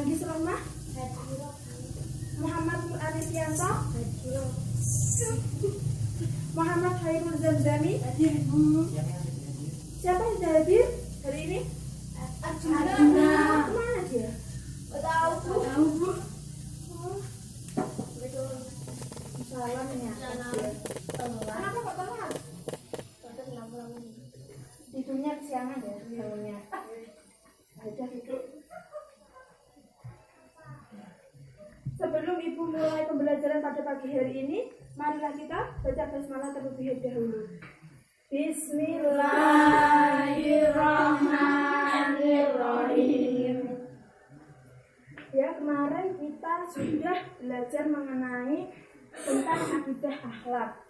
Anggi Sulema, Muhammad Nur Arifyanto, Muhammad Khairul Zamzami. Siapa yang sudah hadir hari ini? Arjuna. Kemana dia? Tahu Bu. Salam ya. Kenapa kok telat? Tidurnya kesiangan ya, tidurnya. Ada duduk. Sebelum Ibu mulai pembelajaran pada pagi hari ini, marilah kita baca basmalah terlebih dahulu. Bismillahirrahmanirrahim. Ya, kemarin kita sudah belajar mengenai tentang akidah akhlak.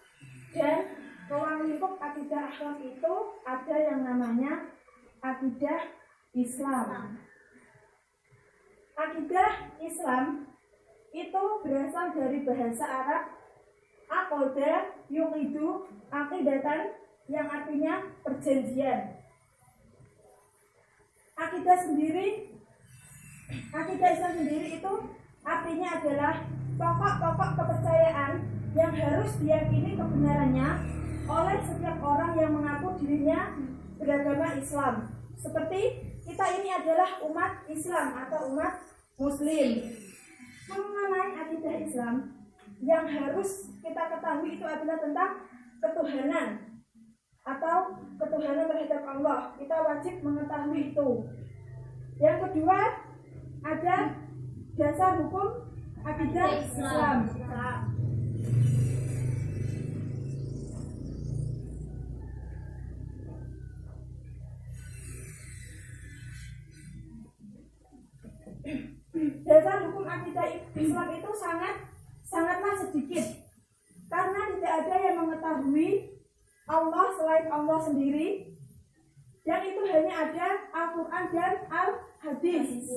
Dan ruang lingkup akidah akhlak itu ada yang namanya akidah Islam. Akidah Islam itu berasal dari bahasa Arab aqoda yuqidu aqidatan, yang artinya perjanjian. Akidah Islam sendiri itu artinya adalah pokok-pokok kepercayaan yang harus diyakini kebenarannya oleh setiap orang yang mengaku dirinya beragama Islam. Seperti kita ini adalah umat Islam atau umat Muslim. Mengenai akidah Islam, yang harus kita ketahui itu adalah tentang ketuhanan atau ketuhanan terhadap Allah. Kita wajib mengetahui itu. Yang kedua, ada dasar hukum akidah Islam. Dasar hukum akidah Islam itu sangatlah sedikit, karena tidak ada yang mengetahui Allah selain Allah sendiri, dan itu hanya ada Al-Quran dan Al-Hadis.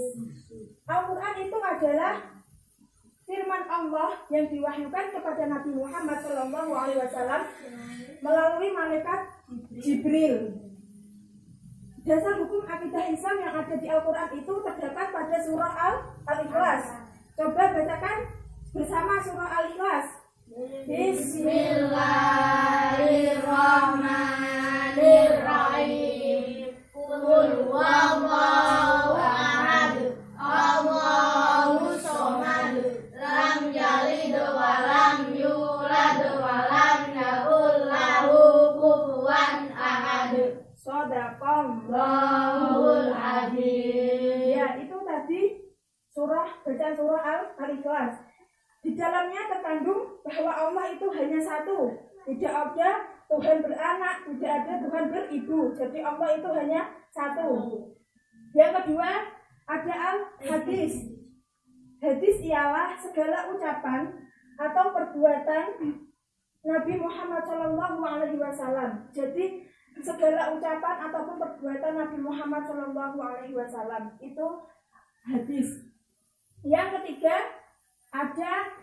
Al-Quran itu adalah firman Allah yang diwahyukan kepada Nabi Muhammad SAW melalui malaikat Jibril. Dasar hukum akidah Islam yang ada di Al-Quran itu terdapat pada surah Al-Ikhlas. Coba bacakan bersama surah Al-Ikhlas. Bismillahirrahmanirrahim. Qul huwallahu ahad, Allahus samad, lam yalid wa lam yulad wa lam yakul lahu kufuwan ahad. Shadaqallahul azim. Ya, itu tadi bacaan surah Al-Ikhlas. Di dalamnya terkandung bahwa Allah itu hanya satu, tidak ada Tuhan beranak, tidak ada Tuhan beribu. Jadi Allah itu hanya satu. Yang kedua, ada Al-Hadis. Hadis ialah segala ucapan atau perbuatan Nabi Muhammad SAW. Jadi segala ucapan ataupun perbuatan Nabi Muhammad SAW itu hadis. Yang ketiga, ada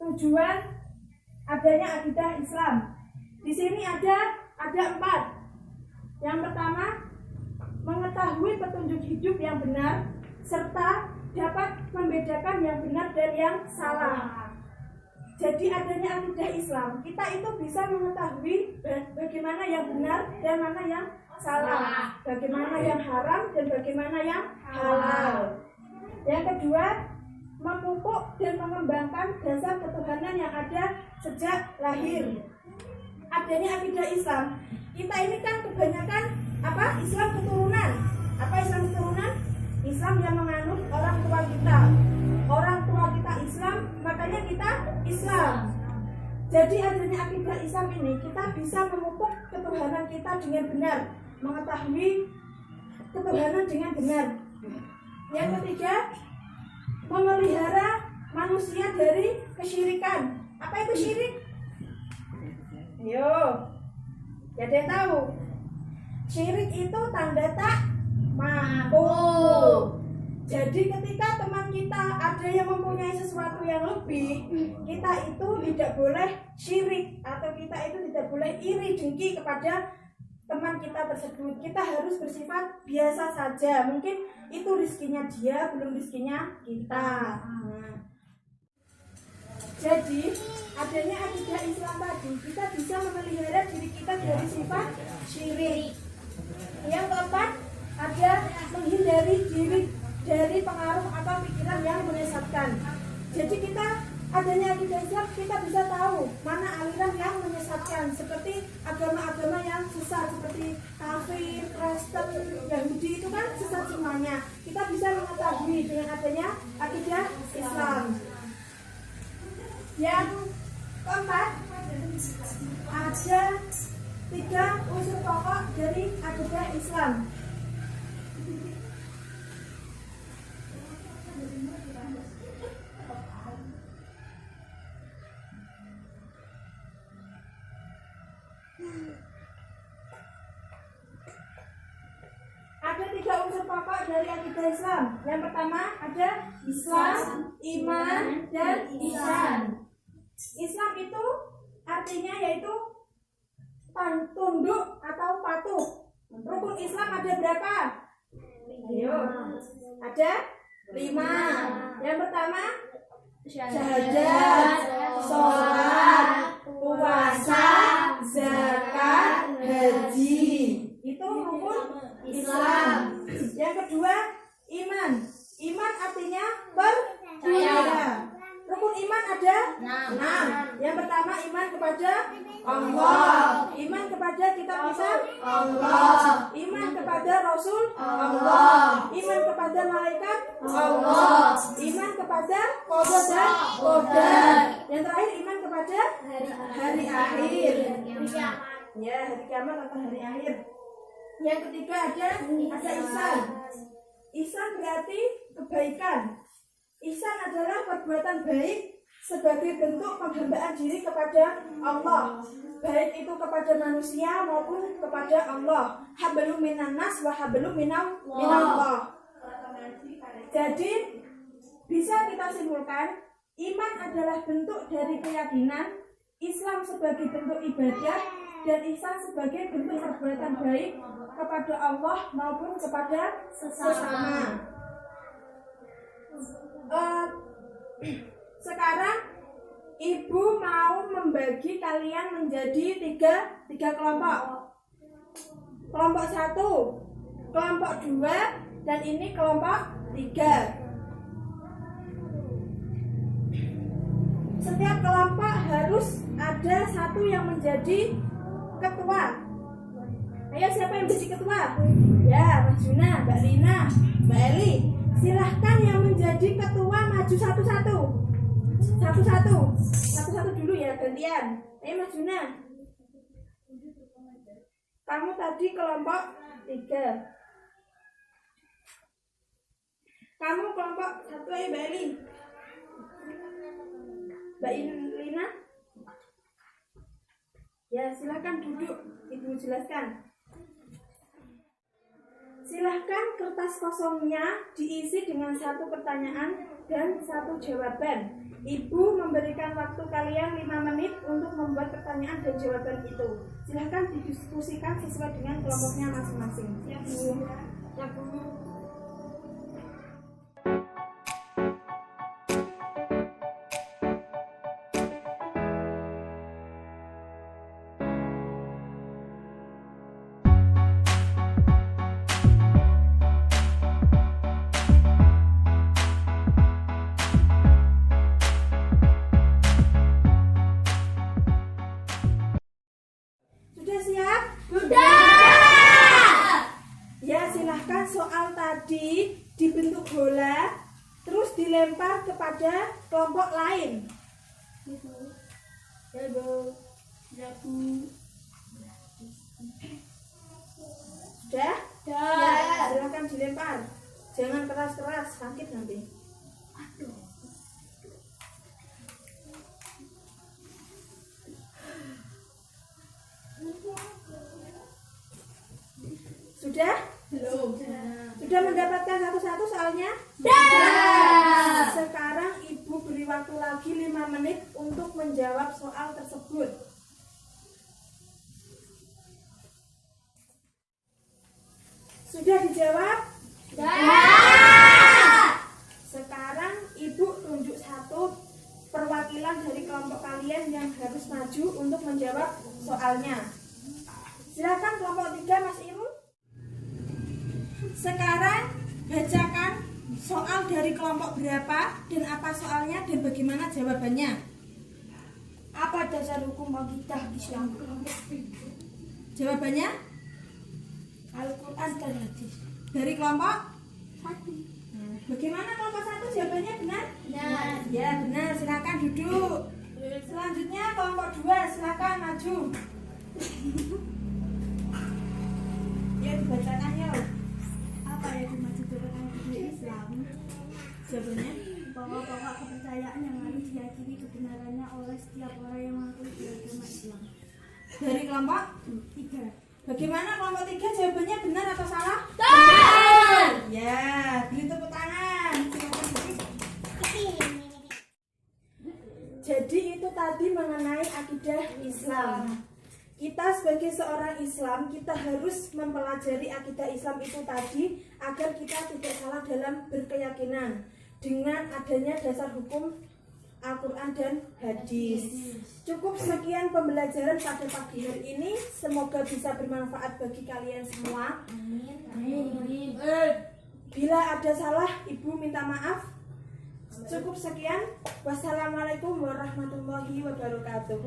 tujuan adanya akidah Islam. Di sini ada 4. Yang pertama, mengetahui petunjuk hidup yang benar serta dapat membedakan yang benar dan yang salah. Jadi adanya akidah Islam, kita itu bisa mengetahui bagaimana yang benar dan mana yang salah, bagaimana yang haram dan bagaimana yang halal. Yang kedua, memupuk dan mengembangkan dasar ketuhanan yang ada sejak lahir. Adanya akidah Islam, kita ini kan kebanyakan Islam keturunan. Apa Islam keturunan? Islam yang menganut orang tua kita. Orang tua kita Islam, makanya kita Islam. Jadi adanya akidah Islam ini, kita bisa memupuk ketuhanan kita dengan benar, mengetahui ketuhanan dengan benar. Yang ketiga, memelihara manusia dari kesyirikan. Apa itu syirik? Yo, ya ada yang tahu? Syirik itu tanda tak mampu. Jadi ketika teman kita ada yang mempunyai sesuatu yang lebih, kita itu tidak boleh syirik, atau kita itu tidak boleh iri dengki kepada teman kita tersebut. Kita harus bersifat biasa saja. Mungkin itu rezekinya dia, belum rezekinya kita. Jadi adanya akidah Islam tadi, kita bisa memelihara diri kita dari sifat syirik. Yang keempat, ada menghindari diri dari pengaruh atau pikiran yang menyesatkan. Jadi kita adanya akidah Islam, kita bisa tahu mana aliran yang menyesatkan, seperti agama-agama yang sesat seperti kafir, Kristen, Yahudi, itu kan sesat semuanya. Kita bisa mengetahui dengan adanya akidah Islam. Yang keempat, ada 3 unsur pokok dari akidah Islam. Ada 3 unsur pokok dari akidah Islam. Yang pertama ada Islam, iman, dan ihsan. Islam itu artinya yaitu tunduk atau patuh. Rukun Islam ada berapa? Ayo, ada 5. Yang pertama syahadat, sholat, puasa, zakat, haji. Itu rukun Islam. Yang kedua iman. Iman artinya percaya. Rukun iman ada 6. Yang pertama iman kepada Allah, iman kepada kitab Allah, iman kepada Rasul Allah, iman kepada malaikat Allah, iman kepada qada dan qadar. Yang terakhir iman kepada hari akhir. Ya, hari kiamat atau hari akhir. Yang ketiga ada ihsan. Ihsan berarti kebaikan. Ihsan adalah perbuatan baik sebagai bentuk penghambaan diri kepada Allah, baik itu kepada manusia maupun kepada Allah. Hablum minan nas wa hablum minallah. Jadi bisa kita simpulkan, iman adalah bentuk dari keyakinan, Islam sebagai bentuk ibadah, dan ihsan sebagai bentuk perbuatan baik kepada Allah maupun kepada sesama. Sekarang ibu mau membagi kalian menjadi tiga kelompok. Kelompok 1, kelompok 2, dan ini kelompok 3. Setiap kelompok harus ada satu yang menjadi ketua. Ayo, siapa yang menjadi ketua? Ya, Mas Juna, Mbak Lina, Mbak Eli. Silahkan yang menjadi ketua maju satu-satu. Satu-satu dulu ya, gantian. Ayo Mas Juna. Kamu tadi kelompok 3. Kamu kelompok 1, ayo Mbak Eli. Mbak Lina. Ya, silahkan duduk. Ibu jelaskan. Silahkan kertas kosongnya diisi dengan 1 pertanyaan dan 1 jawaban. Ibu memberikan waktu kalian 5 menit untuk membuat pertanyaan dan jawaban itu. Silahkan didiskusikan sesuai dengan kelompoknya masing-masing. Ya, Bu. Ya, Bu. Sudah siap? Sudah. Ya, silahkan soal tadi dibentuk bola, terus dilempar kepada kelompok lain. Ya, Bu. Ya, Bu. Sudah? Ya, silahkan dilempar. Jangan keras-keras, sakit nanti. Aduh. Sudah? Belum. Sudah mendapatkan satu-satu soalnya? Sudah. Sekarang Ibu beri waktu lagi 5 menit untuk menjawab soal tersebut. Sudah dijawab? Ya. Sekarang Ibu tunjuk satu perwakilan dari kelompok kalian yang harus maju untuk menjawab soalnya. Silakan kelompok 3 Mas Irul. Sekarang bacakan soal dari kelompok berapa dan apa soalnya dan bagaimana jawabannya. Apa dasar hukum akidah Islam? Jawabannya Al-Quran dan hadis. dari kelompok. 1. Bagaimana kelompok 1 jawabannya benar? Benar. Ya benar, silakan duduk. Selanjutnya kelompok 2 silakan maju. Ya dibacakan ya. Apa yang dimaksud dengan akidah Islam? Jawabannya Pokok-pokok kepercayaan yang harus diyakini kebenarannya oleh setiap orang yang mengaku beragama Islam. dari kelompok 3. Bagaimana kelompok 3 jawabannya benar atau salah? Benar. Ya, beri tepuk tangan. Silakan duduk. Jadi itu tadi mengenai akidah Islam. Kita sebagai seorang Islam, kita harus mempelajari akidah Islam itu tadi agar kita tidak salah dalam berkeyakinan dengan adanya dasar hukum Al-Quran dan hadis. Cukup sekian pembelajaran pada pagi hari ini. Semoga bisa bermanfaat bagi kalian semua. Amin. Bila ada salah, Ibu minta maaf. Cukup sekian. Wassalamualaikum warahmatullahi wabarakatuh.